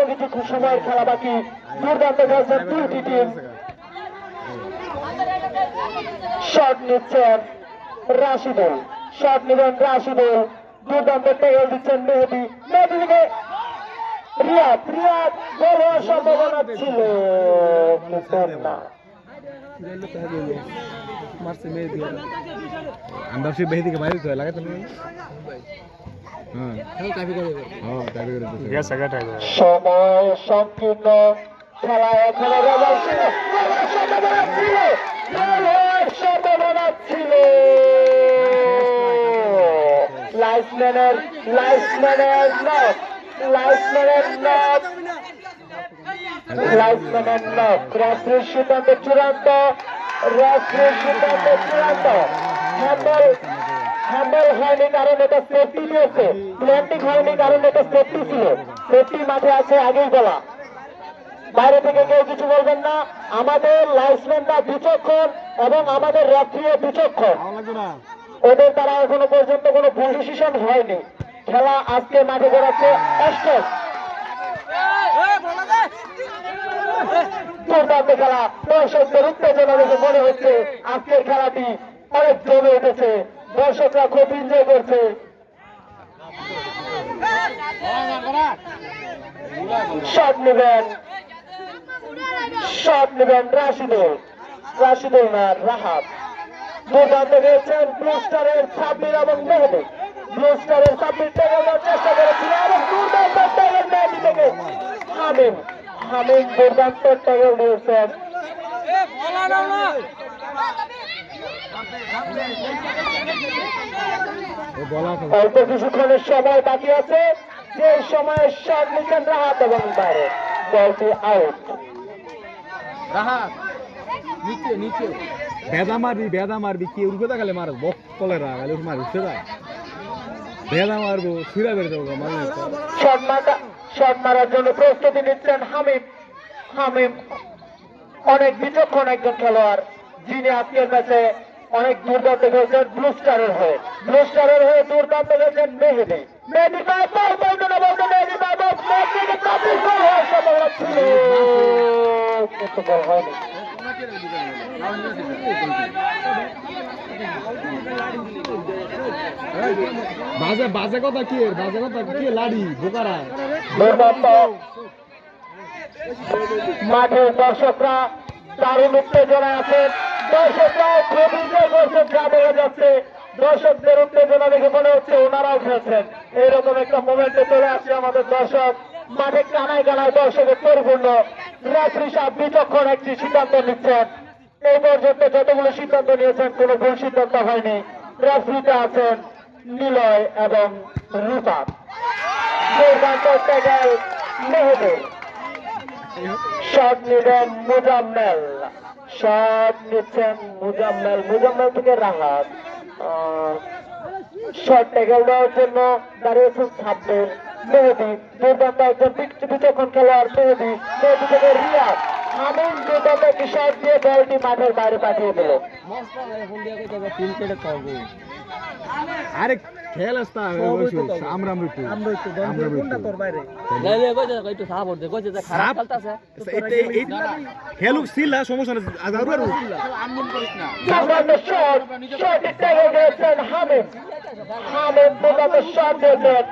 কিছু সময়ের খেলা বাকি। দুর্দান্ত খেলছেন দুইটি টিম। শট নিচ্ছেন রাশিদুল, শট নেবেন রাশিদুল, দুর্দান্ত ট্যাকেল দিচ্ছেন মেহেদী, মেহেদী থেকে রিয়াদ, রিয়াদ গোল হওয়ার সম্ভাবনা ছিল না। সময় সংকীর্ণ, খেলা এখনো সম্ভাবনা ছিল। লাইসম্যানের রেফারির সিদ্ধান্ত চূড়ান্ত, হ্যান্ডেল হয়নি কারণ এটা সেফটি দিয়েছে, প্ল্যান্টিং হয়নি কারণ এটা সেফটি ছিল। সেফটি মাঠে আছে আগেই বলা, বাইরে থেকে কেউ কিছু বলবেন না। আমাদের লাইসম্যানরা বিচক্ষণ এবং আমাদের রেফারিও বিচক্ষণ, ওদের দ্বারা এখনো পর্যন্ত কোনো ভুল ডিসিশন হয়নি। খেলা আজকে মাঠে গড়াচ্ছে অষ্টম। দুর্দান্ত খেলা, দর্শকদের উত্তেজনা দেখে মনে হচ্ছে আজকের খেলাটি অনেক জমে উঠেছে, দর্শকরা খুব এনজয় করছে। শট নেবেন রাশিদুল না রাহাত। দুর্দান্ত খেলছেন ব্লু স্টারের সাব্বির এবং মেহেদী। ব্লু স্টারের সাব্বির ট্যাকেল দেওয়ার চেষ্টা করেছিল এবং দুর্দান্ত ট্যাকেল মেহেদী থেকে হামিম দুর্দান্ত ট্যাকেল দিয়েছেন। অল্প কিছুক্ষণের সময় বাকি আছে, যে সময়ে শট নিচ্ছেন রাহাত এবং বাইরে, বলটি আউট। বেদা মারবি কি উড়বে গেলে মার বক কলেরা গেলে মার উঠে যায়, বেদা মারবো ফিরা বেড়ে যাবো। শট মারার জন্য প্রস্তুতি নিচ্ছেন হামিম অনেক বিচক্ষণ একজন খেলোয়াড়, যিনি আজকের ম্যাচে অনেক দুর্দান্ত খেলছেন ব্লু স্টারের হয়ে দুর্দান্ত খেলছেন মেহেদী। বাজে কথা কি লাড়ি বোকারা। মাঠে দর্শকরা দারুণ উত্তেজনা আছেন, দর্শকরা খুব এনজয় করছেন, যা বোঝা যাচ্ছে। দর্শকদের উত্তেজনা দেখে মনে হচ্ছে ওনারাও খেলছেন। এইরকম একটা মোমেন্টে চলে আসছে আমাদের দর্শক। মাঠে কানায় দর্শকের পরিপূর্ণ। রেফারি সাহেব বিচক্ষণ একটি সিদ্ধান্ত নিচ্ছেন। এই পর্যন্ত যতগুলো সিদ্ধান্ত নিয়েছেন কোনো ভুল সিদ্ধান্ত হয়নি। রেফারিতে আছেন নিলয় এবং রুফাত। দুর্দান্ত ট্যাকেল মেহেদী। শট নিচ্ছেন মুজাম্মেল থেকে রাহাত। শট ট্যাকেল দেওয়ার জন্য দাঁড়িয়েছেন সাব্বির। মেহেদী দুর্দান্ত একজন বিচক্ষণ খেলোয়াড়, মেহেদী থেকে রিয়াদ। হামিম দুর্দান্ত একটি শট দিয়ে বলটি মাঠের বাইরে পাঠিয়ে দিল। আরে খেল খেলু ছিল সমস্যা হামিম দুর্দান্ত শট দিয়েছেন।